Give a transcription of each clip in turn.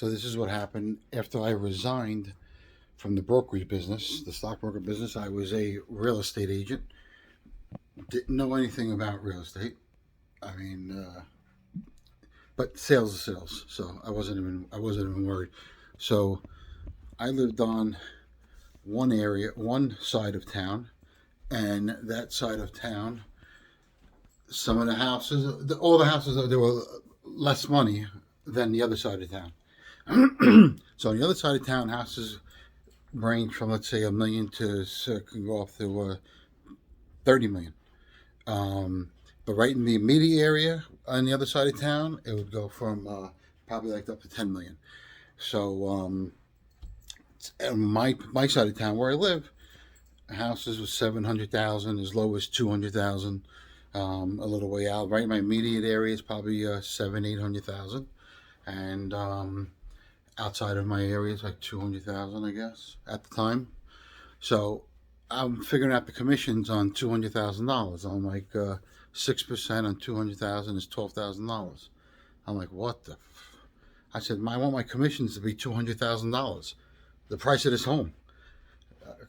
So this is what happened after I resigned from the brokerage business, the stockbroker business. I was a real estate agent. Didn't know anything about real estate. I mean, but sales is sales. So I wasn't even worried. So I lived on one side of town, and that side of town, some of the houses, all the houses, there were less money than the other side of town. So on the other side of town, houses range from, let's say, $1 million to can go up to 30 million. But right in the immediate area on the other side of town, it would go from probably like up to 10 million. So my side of town where I live, houses with 700,000 as low as 200,000. A little way out, right in my immediate area is probably 700,000-800,000, and outside of my area is like 200,000, I guess, at the time. So I'm figuring out the commissions on $200,000. I'm like 6% on 200,000 is $12,000. I'm like, what the? I said, I want my commissions to be $200,000. The price of this home.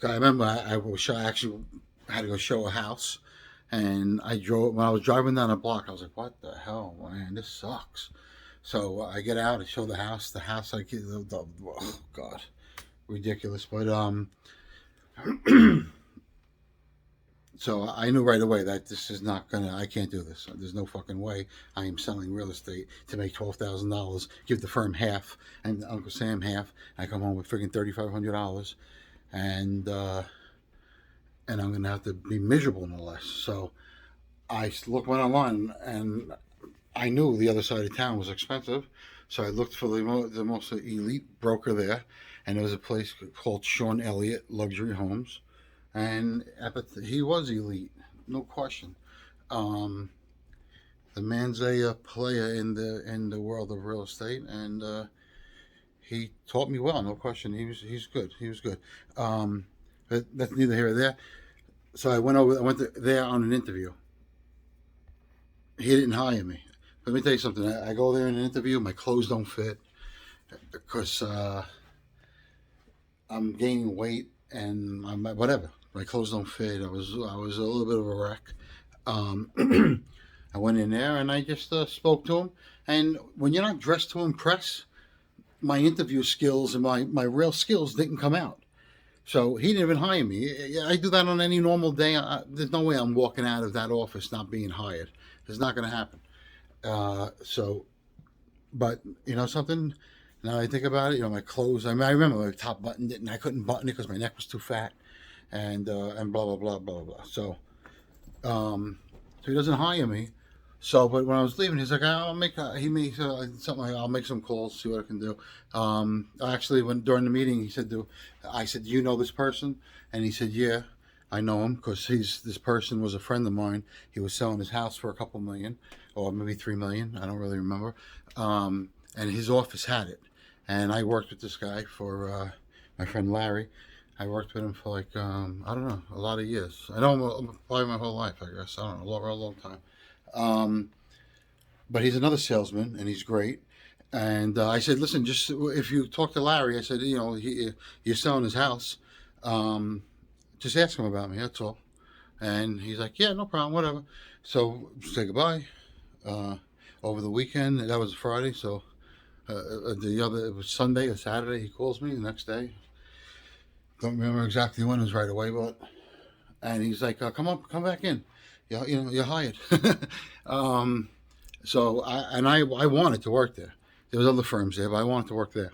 I remember I actually had to go show a house. And when I was driving down the block, I was like, what the hell, man, this sucks. So I get out and show the house. The house, oh, God, ridiculous. But, so I knew right away that this is not I can't do this. There's no fucking way I am selling real estate to make $12,000, give the firm half, and Uncle Sam half. I come home with freaking $3,500. And I'm going to have to be miserable no less. So I went online, and I knew the other side of town was expensive. So I looked for the most elite broker there, and there was a place called Shawnelliott Luxury Homes, and he was elite, no question. The man's a player in the world of real estate, and he taught me well, no question. He's good. He was good. But that's neither here or there. So I went there on an interview. He didn't hire me. Let me tell you something. I go there in an interview. My clothes don't fit because I'm gaining weight and whatever. My clothes don't fit. I was a little bit of a wreck. I went in there and I just spoke to him. And when you're not dressed to impress, my interview skills and my real skills didn't come out. So he didn't even hire me. I do that on any normal day. There's no way I'm walking out of that office not being hired. It's not going to happen. But you know something? Now I think about it. My clothes. I remember my top button didn't. I couldn't button it because my neck was too fat, and blah blah blah blah blah. So he doesn't hire me. So, but when I was leaving, he's like, I'll make something like, I'll make some calls, see what I can do. Actually, during the meeting, I said, do you know this person? And he said, yeah, I know him because this person was a friend of mine. He was selling his house for a couple million, or maybe 3 million. I don't really remember. And his office had it. And I worked with this guy for my friend Larry. I worked with him for like, I don't know, a lot of years. I know him probably my whole life, I guess. I don't know, a long time. But he's another salesman, and he's great. And I said, listen, just if you talk to Larry, I said, you're selling his house. Just ask him about me. That's all. And he's like, yeah, no problem, whatever. So say goodbye. Over the weekend, that was Friday. So it was Sunday or Saturday. He calls me the next day. Don't remember exactly when. It was right away, and he's like, come back in. You're hired. So I wanted to work there. There was other firms there, but I wanted to work there.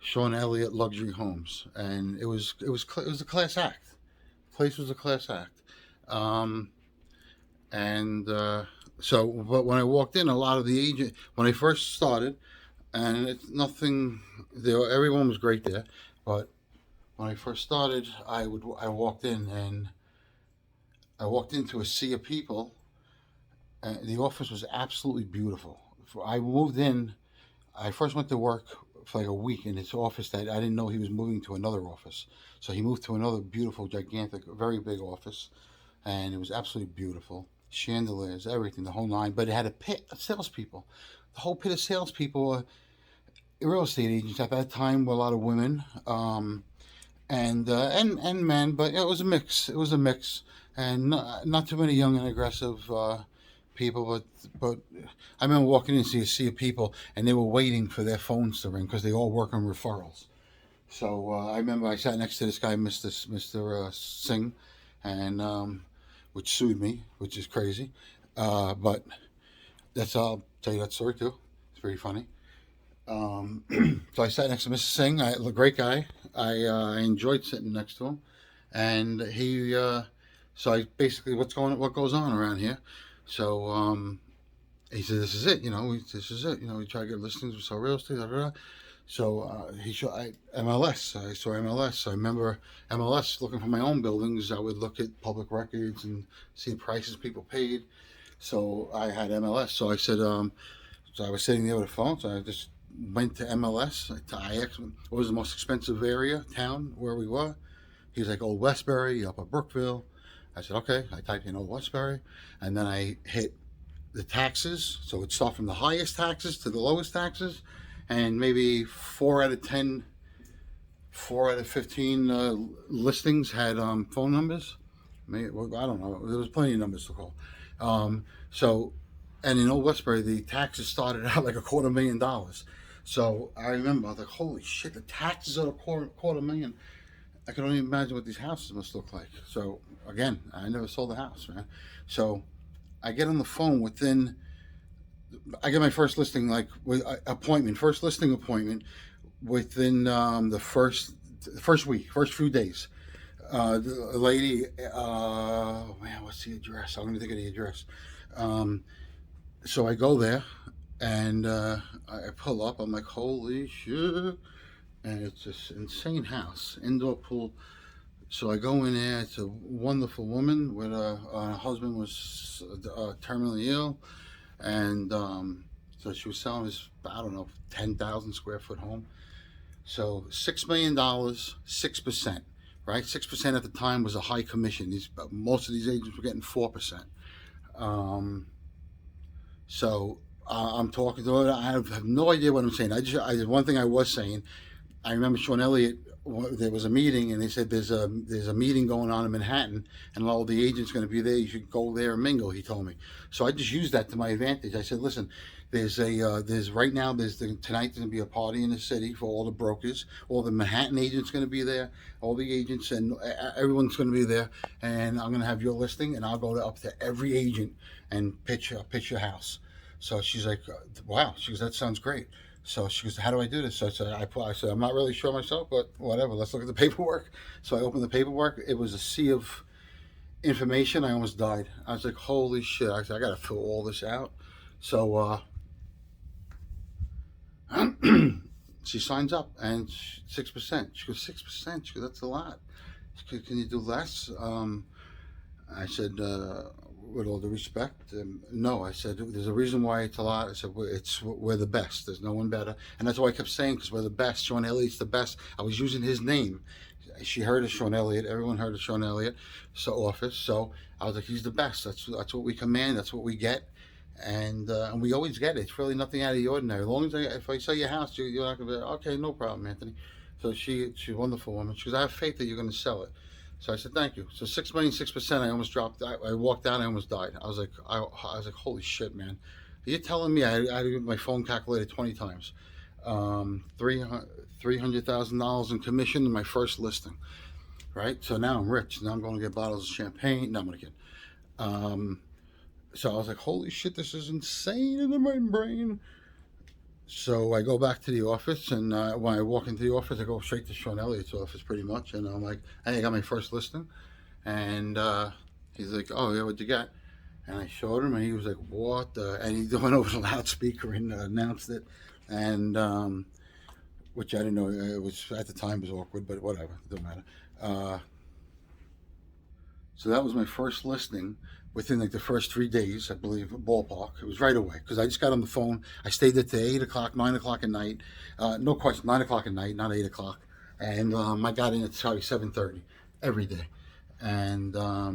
Shawnelliott Luxury Homes, and it was a class act. The place was a class act. So, but when I walked in, a lot of the agent when I first started, and it's nothing. Everyone was great there, but when I first started, I walked in and. I walked into a sea of people, and the office was absolutely beautiful. I moved in, I first went to work for like a week in his office that I didn't know he was moving to another office. So he moved to another beautiful, gigantic, very big office, and it was absolutely beautiful. Chandeliers, everything, the whole nine, but it had a pit of salespeople. The whole pit of salespeople real estate agents at that time were a lot of women, and men, but it was a mix. It was a mix, and not too many young and aggressive people. But I remember walking in to see a sea of people, and they were waiting for their phones to ring because they all work on referrals. So I remember I sat next to this guy, Mr. Singh, and which sued me, which is crazy. But I'll tell you that story too. It's pretty funny. So I sat next to Mr. Singh, a great guy. I enjoyed sitting next to him, and so I basically, what goes on around here? So he said, "This is it, this is it, we try to get listings, we sell real estate, da, da, da." So he showed MLS. I saw MLS. I remember MLS looking for my own buildings. I would look at public records and see the prices people paid. So I had MLS. So I said, so I was sitting there with a phone. So I just went to MLS. I asked him what was the most expensive town where we were. He was like, Old Westbury, Upper Brookville. I said, okay. I typed in Old Westbury, and then I hit the taxes. So it'd start from the highest taxes to the lowest taxes, and maybe 4 out of 10, 4 out of 15 listings had phone numbers. Maybe, well, I don't know. There was plenty of numbers to call. So, and in Old Westbury, the taxes started out like $250,000. So I remember, I was like, holy shit, the taxes are quarter million. I can only imagine what these houses must look like. So again, I never sold a house, man. So I get on the phone I get my first listing, first listing appointment within the first week, first few days. The lady, man, what's the address? I'm going to think of the address. So I go there, and I pull up. I'm like, holy shit. And it's this insane house, indoor pool. So I go in there. It's a wonderful woman with her husband was terminally ill. And so she was selling this, I don't know, 10,000 square foot home. So $6 million, 6%, right? 6% at the time was a high commission. Most of these agents were getting 4%. So I'm talking to her. I have no idea what I'm saying. One thing I was saying, I remember Shawnelliott, there was a meeting, and they said there's a meeting going on in Manhattan, and all the agents going to be there. You should go there and mingle, he told me. So I just used that to my advantage. I said, listen, tonight there's going to be a party in the city for all the brokers. All the Manhattan agents going to be there, all the agents, and everyone's going to be there. And I'm going to have your listing, and I'll go up to every agent and pitch your house. So she's like, wow. She goes, that sounds great. So she goes, how do I do this? So I said, I'm not really sure myself, but whatever. Let's look at the paperwork. So I opened the paperwork. It was a sea of information. I almost died. I was like, holy shit. I said, I got to fill all this out. So she signs up, and 6%. She goes, 6%? She goes, that's a lot. She goes, can you do less? I said, with all due respect, no. I said, there's a reason why it's a lot. I said, we're the best. There's no one better. And that's why I kept saying, because we're the best. Shawnelliott's the best. I was using his name. She heard of Shawnelliott. Everyone heard of Shawnelliott office. So I was like, he's the best. That's what we command. That's what we get. And we always get it. It's really nothing out of the ordinary. As long as if I sell your house, you're not going to be like, okay, no problem, Anthony. So she's a wonderful woman. She goes, I have faith that you're going to sell it. So I said, thank you. So 6 million, 6%. I almost dropped. I walked out. I almost died. I was like, holy shit, man. Are you telling me I had to get my phone calculated 20 times? $300,000 in commission in my first listing, right? So now I'm rich. Now I'm going to get bottles of champagne. No, I'm going to get. So I was like, holy shit, this is insane in my brain. So I go back to the office, and when I walk into the office, I go straight to Shawnelliott's office pretty much. And I'm like, hey, I got my first listing. And he's like, oh, yeah, what'd you get? And I showed him, and he was like, what? And he went over the loudspeaker and announced it. And which I didn't know. It was, at the time, it was awkward, but whatever. It doesn't matter. So that was my first listing. Within like the first 3 days, I believe, ballpark. It was right away, because I just got on the phone. I stayed there till 8 o'clock, 9 o'clock at night. No question, 9 o'clock at night, not 8 o'clock. And I got in at probably 7:30 every day. And I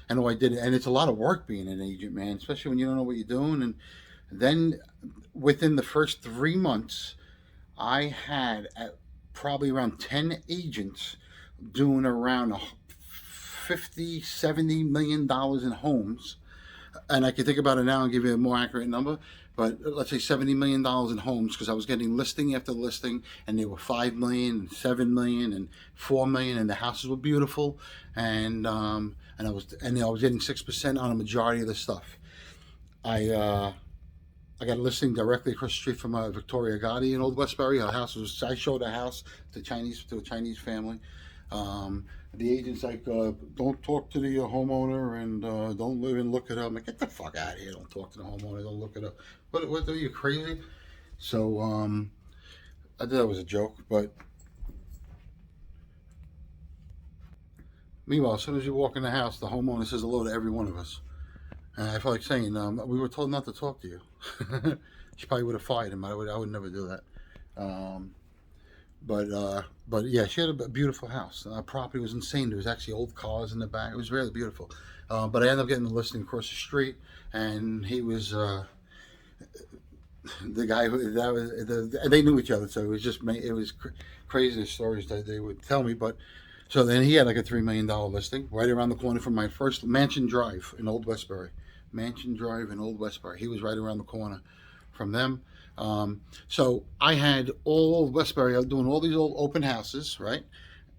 know I did it. And it's a lot of work being an agent, man, especially when you don't know what you're doing. And then within the first 3 months, I had probably around 10 agents doing around 50, $70 million in homes. And I can think about it now and give you a more accurate number, but let's say $70 million in homes, because I was getting listing after listing, and they were 5 million, and 7 million, and 4 million, and the houses were beautiful, and I was getting 6% on a majority of the stuff. I got a listing directly across the street from Victoria Gotti in Old Westbury. I showed a house to a Chinese family. The agent's like, don't talk to the homeowner, and don't even look it up. I'm like, get the fuck out of here! Don't talk to the homeowner. Don't look it up. What are you, crazy? So I thought that was a joke, but meanwhile, as soon as you walk in the house, the homeowner says hello to every one of us. And I felt like saying, we were told not to talk to you. She probably would have fired him. I would never do that. But yeah, she had a beautiful house. Our property was insane. There was actually old cars in the back. It was really beautiful. But I ended up getting the listing across the street, and he was the guy they knew each other, so it was crazy stories that they would tell me. But so then he had like a $3 million listing right around the corner from my first Mansion Drive in Old Westbury. He was right around the corner from them. So I had all Westbury. I was doing all these old open houses, right?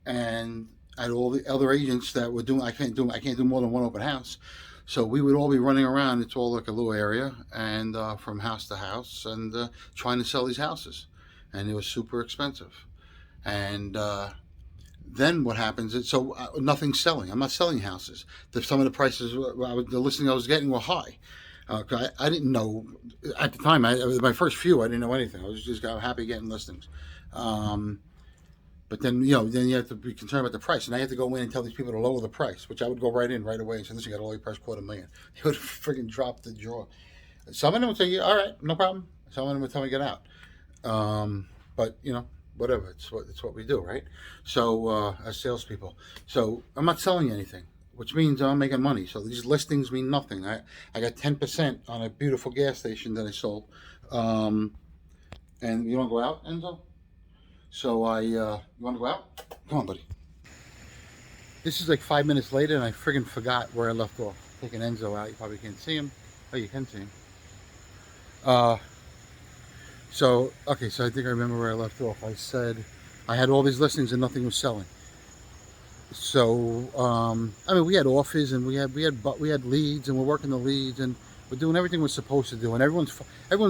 And I had all the other agents that were doing. I can't do more than one open house. So we would all be running around. It's all like a little area, and from house to house, and trying to sell these houses, and it was super expensive. And then what happens is, nothing's selling. I'm not selling houses. Some of the prices, the listing I was getting were high. I didn't know at the time. My first few, I didn't know anything. I was just happy getting listings. But then you have to be concerned about the price, and I had to go in and tell these people to lower the price, which I would go right in right away and say, "Listen, you got to lower your price $250,000." They would freaking drop the jaw. Some of them would say, "Yeah, all right, no problem." Some of them would tell me get out. But whatever. It's what we do, right? So as salespeople, so I'm not selling anything, which means I'm making money. So these listings mean nothing. I got 10% on a beautiful gas station that I sold. And you want to go out, Enzo? So you want to go out? Come on, buddy. This is like 5 minutes later, and I friggin' forgot where I left off. Taking Enzo out. You probably can't see him. Oh, you can see him. So I think I remember where I left off. I said I had all these listings and nothing was selling. So we had offers, and we had leads, and we're working the leads, and we're doing everything we're supposed to do, and everyone's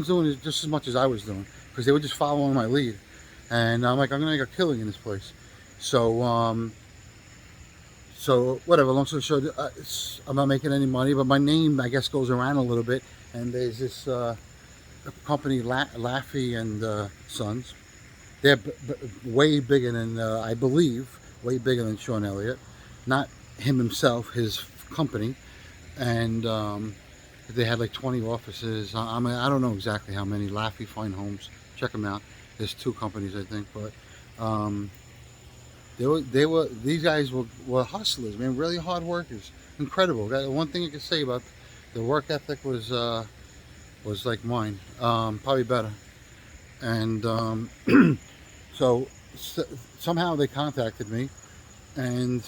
doing it just as much as I was doing, because they were just following my lead. And I'm like, I'm gonna make a killing in this place. So whatever. Long story short, I'm not making any money, but my name, I guess, goes around a little bit. And there's this company, Laffey and Sons. They're way bigger than I believe, way bigger than Shawnelliott. Not him himself, his company. And they had like 20 offices. I don't know exactly how many. laffeyfinehomes. Check them out. There's 2 companies, I think, but these guys were hustlers, man, really hard workers, incredible. One thing I could say about the work ethic was like mine, probably better. And so somehow they contacted me, and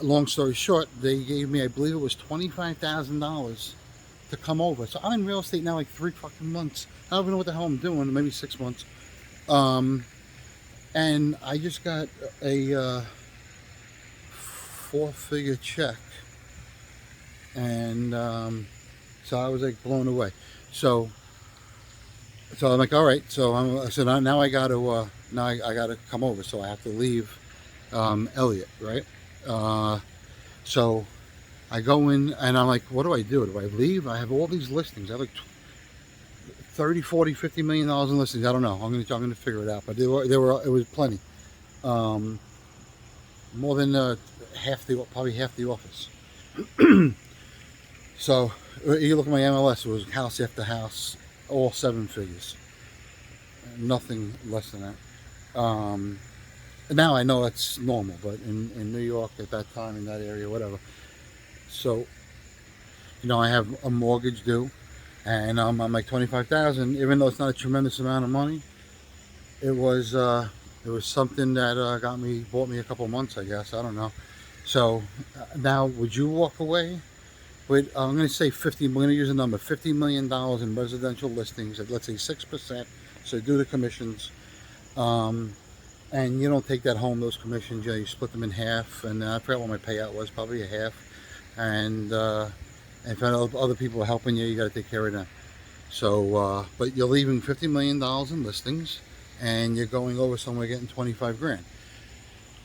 long story short, they gave me, I believe it was $25,000 to come over. So I'm in real estate now like 3 fucking months. I don't even know what the hell I'm doing, maybe 6 months. And I just got a 4-figure check. And so I was like blown away. So I'm like, all right. So I said, now I got to come over. So I have to leave Elliott, right? So I go in, and I'm like, what do I do? Do I leave? I have all these listings. I have like 30, 40, $50 million in listings. I don't know. I'm gonna figure it out. But it was plenty. More than probably half the office. So you look at my MLS, it was house after house, all 7 figures. Nothing less than that. Now I know that's normal, but in New York at that time, in that area, whatever. So, I have a mortgage due, and I'm like 25,000. Even though it's not a tremendous amount of money, it was something that bought me a couple months, I guess. I don't know. So now, would you walk away with, I'm going to say 50, I'm going to use a number, $50 million in residential listings at, let's say, 6%, so do the commissions, and you don't take that home, those commissions, you split them in half, and I forgot what my payout was, probably a half, and if other people are helping you, you got to take care of them. So, but you're leaving $50 million in listings, and you're going over somewhere getting 25 grand.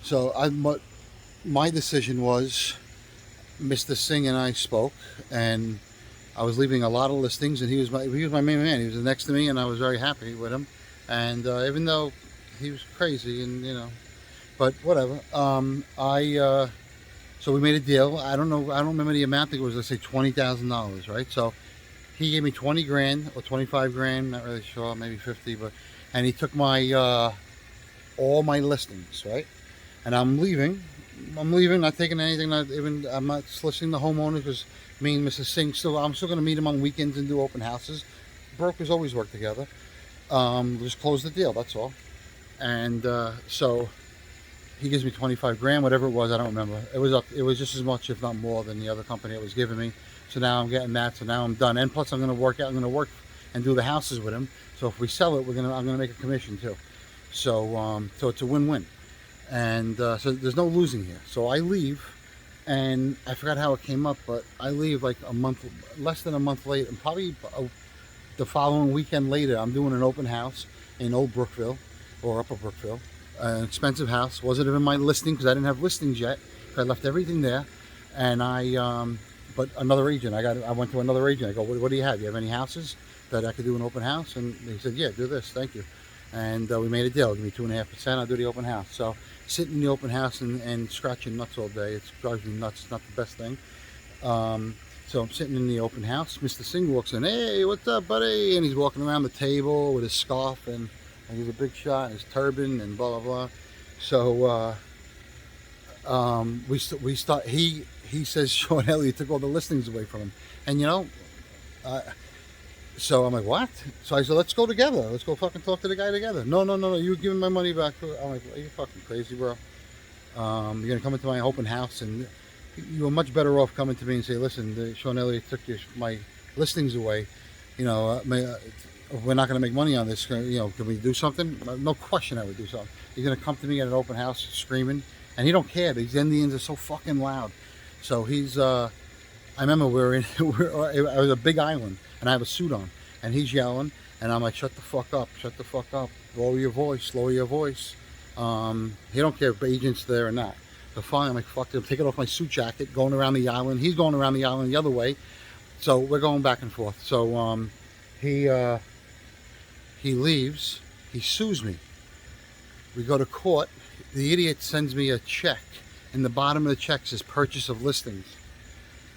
So my decision was, Mr. Singh and I spoke, and I was leaving a lot of listings, and he was my main man. He was next to me, and I was very happy with him. And even though he was crazy, and but whatever. So we made a deal. I don't remember the amount. I think it was, let's say, $20,000, right? So he gave me 20 grand or 25 grand, not really sure, maybe 50, and he took my all my listings, right? And I'm leaving, not taking anything, I'm not soliciting the homeowner, because me and Mrs. Singh I'm still going to meet him on weekends and do open houses. Brokers always work together. Just close the deal, that's all. And so he gives me 25 grand, whatever it was, I don't remember. It was just as much, if not more, than the other company that was giving me. So now I'm getting that, so now I'm done. And plus I'm going to work and do the houses with him. So if we sell it, I'm going to make a commission too. So so it's a win-win. And so there's no losing here. So I leave, and I forgot how it came up, but I leave like less than a month later, and probably the following weekend later, I'm doing an open house in Old Brookville, or Upper Brookville. An expensive house. Wasn't even my listing, because I didn't have listings yet. I left everything there, and but another agent. I went to another agent. I go, what do you have? Do you have any houses that I could do an open house? And he said, yeah, do this, thank you. And we made a deal. Give me 2.5%. I'll do the open house. So sitting in the open house and scratching nuts all day, it drives me nuts. It's not the best thing. So I'm sitting in the open house. Mr. Singh walks in. Hey, what's up, buddy? And he's walking around the table with his scarf, and he's a big shot, his turban, and blah blah blah. So we start. He says Sean Elliott took all the listings away from him, and so I'm like, what? So I said, let's go together. Let's go fucking talk to the guy together. No. You're giving my money back. I'm like, are you fucking crazy, bro? You're gonna come into my open house, and you were much better off coming to me and say, listen, Sean Elliott took my listings away. We're not going to make money on this. Can we do something? No question I would do something. He's going to come to me at an open house screaming, and he don't care. These Indians are so fucking loud. So he's, I remember I was a big island, and I have a suit on, and he's yelling, and I'm like, shut the fuck up, lower your voice. He don't care if agents there or not. So finally, I'm like, fuck it, I'm taking off my suit jacket, going around the island. He's going around the island the other way. So we're going back and forth. So he leaves, he sues me. We go to court. The idiot sends me a check. In the bottom of the check says purchase of listings.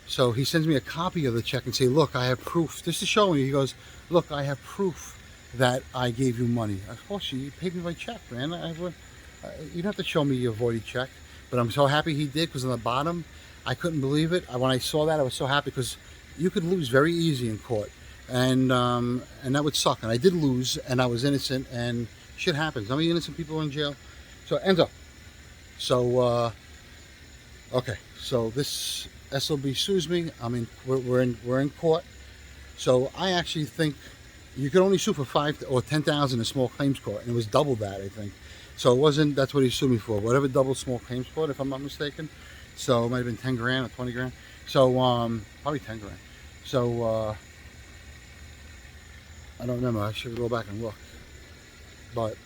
So he sends me a copy of the check and say, look, I have proof. Just to show me, he goes, look, I have proof that I gave you money. Of course, you paid me by check, man. You don't have to show me your voided check. But I'm so happy he did, because on the bottom, I couldn't believe it. When I saw that, I was so happy, because you could lose very easy in court. And that would suck. And I did lose, and I was innocent, and shit happens. How many innocent people are in jail? So it ends up. So, okay. So this SOB sues me. I mean, we're in court. So I actually think you could only sue for $5,000 or $10,000 in small claims court, and it was double that, I think. So it wasn't, that's what he sued me for, whatever double small claims court, if I'm not mistaken. So it might have been 10 grand or 20 grand. So probably 10 grand. So I don't remember. I should go back and look. But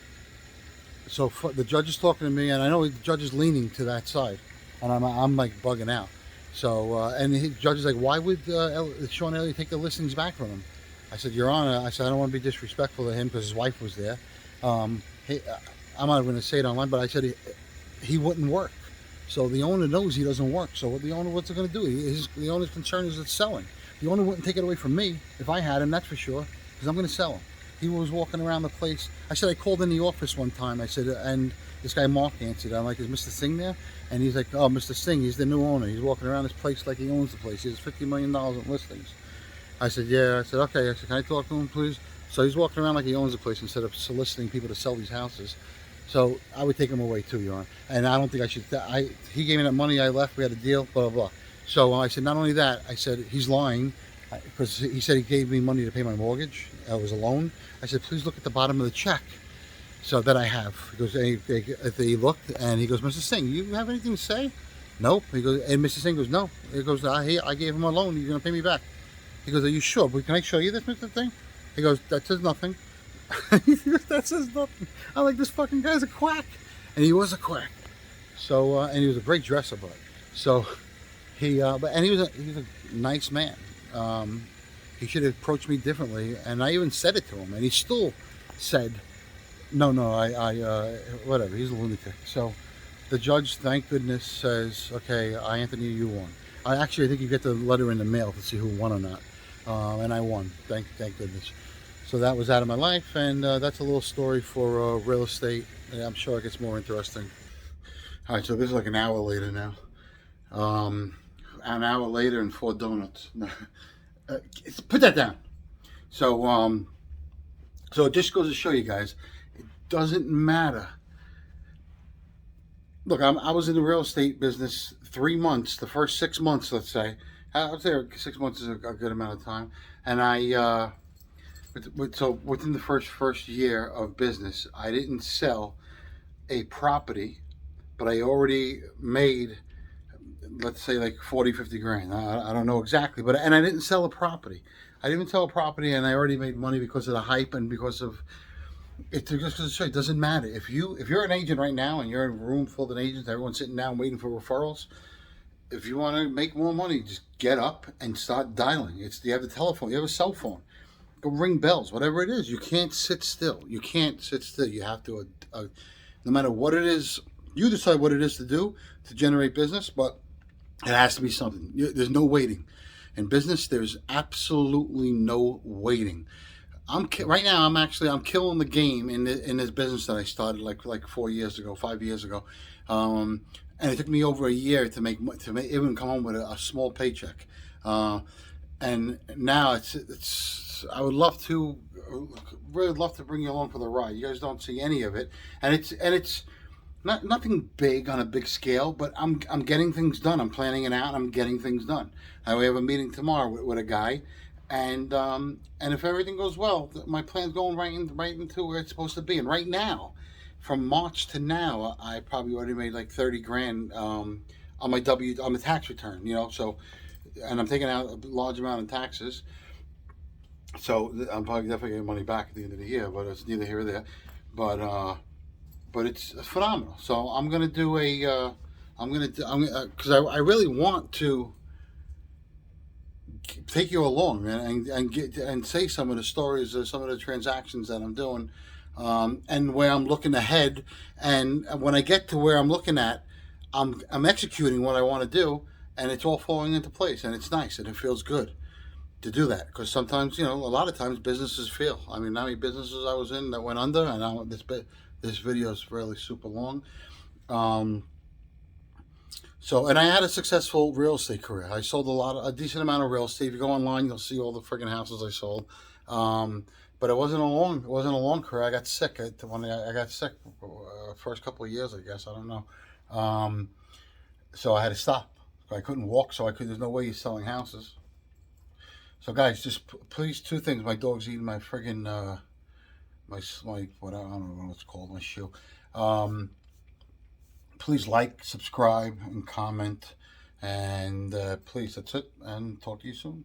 so the judge is talking to me, and I know the judge is leaning to that side, and I'm like bugging out. So and the judge is like, why would Sean Elliott take the listings back from him? I said, Your Honor, I said, I don't want to be disrespectful to him, because his wife was there. I'm not going to say it online, but I said he wouldn't work. So the owner knows he doesn't work. So what's it going to do? The owner's concern is it's selling. The owner wouldn't take it away from me if I had him, that's for sure, because I'm going to sell him. He was walking around the place. I said, I called in the office one time. I said, and this guy Mark answered. I'm like, is Mr. Singh there? And he's like, oh, Mr. Singh, he's the new owner. He's walking around this place like he owns the place. He has $50 million in listings. I said, yeah. I said, okay. I said, can I talk to him, please? So he's walking around like he owns the place instead of soliciting people to sell these houses. So I would take him away too, Your Honor. And I don't think I should. He gave me that money. I left. We had a deal. Blah blah blah. So I said, not only that, I said he's lying because he said he gave me money to pay my mortgage. It was a loan. I said, please look at the bottom of the check. So that I have. He goes, he looked and he goes, Mr. Singh, you have anything to say? Nope. He goes, and Mr. Singh goes, no. He goes, I gave him a loan. You're gonna pay me back. He goes, are you sure? But can I show you this, Mr. Thing? He goes, that says nothing. He goes, that says nothing. I'm like, this fucking guy's a quack. And he was a quack. So, and he was a great dresser, but so and he was a nice man. He should have approached me differently, and I even said it to him, and he still said, no, whatever. He's a lunatic. So the judge, thank goodness, says, okay, Anthony, you won. I think you get the letter in the mail to see who won or not. And I won. Thank goodness. So that was out of my life, and that's a little story for real estate. And I'm sure it gets more interesting. All right, so this is like an hour later now. An hour later and 4 donuts. Put that down. So it just goes to show you guys, it doesn't matter. Look, I was in the real estate business 3 months, the first 6 months, let's say. I would say 6 months is a good amount of time. And so within the first year of business, I didn't sell a property, but I already made, let's say, like 40, 50 grand. I don't know exactly, and I didn't sell a property. I didn't even sell a property, and I already made money because of the hype and because of it. It doesn't matter if you're an agent right now and you're in a room full of agents, everyone's sitting down waiting for referrals. If you want to make more money, just get up and start dialing. You have the telephone, you have a cell phone. Go ring bells, whatever it is. You can't sit still. You have to, no matter what it is, you decide what it is to do to generate business, but it has to be something. There's no waiting. In business, there's absolutely no waiting. Right now, I'm killing the game in this business that I started like 5 years ago. And it took me over a year to even come home with a small paycheck. And now I would really love to bring you along for the ride. You guys don't see any of it, and it's nothing big on a big scale, but I'm getting things done. I'm planning it out. I'm getting things done. We have a meeting tomorrow with a guy, and if everything goes well, my plan's going right into where it's supposed to be. And right now, from March to now, I probably already made like 30 grand on the tax return. So, and I'm taking out a large amount in taxes. So I'm probably definitely getting money back at the end of the year, but it's neither here or there. But it's phenomenal. So I'm gonna do because I really want to take you along and say some of the stories of some of the transactions that I'm doing, and where I'm looking ahead. And when I get to where I'm looking at, I'm executing what I want to do, and it's all falling into place, and it's nice and it feels good to do that, because sometimes, a lot of times businesses fail. I mean, how many businesses I was in that went under, and this video is really super long. And I had a successful real estate career. I sold a decent amount of real estate. If you go online, you'll see all the friggin' houses I sold. But it wasn't a long career. I got sick. I got sick first couple of years, I guess. I don't know. So I had to stop. I couldn't walk, there's no way you're selling houses. So guys, just please, 2 things. My dog's eating my friggin' I don't know what it's called, my shoe. Please like, subscribe, and comment. And please, that's it. And talk to you soon.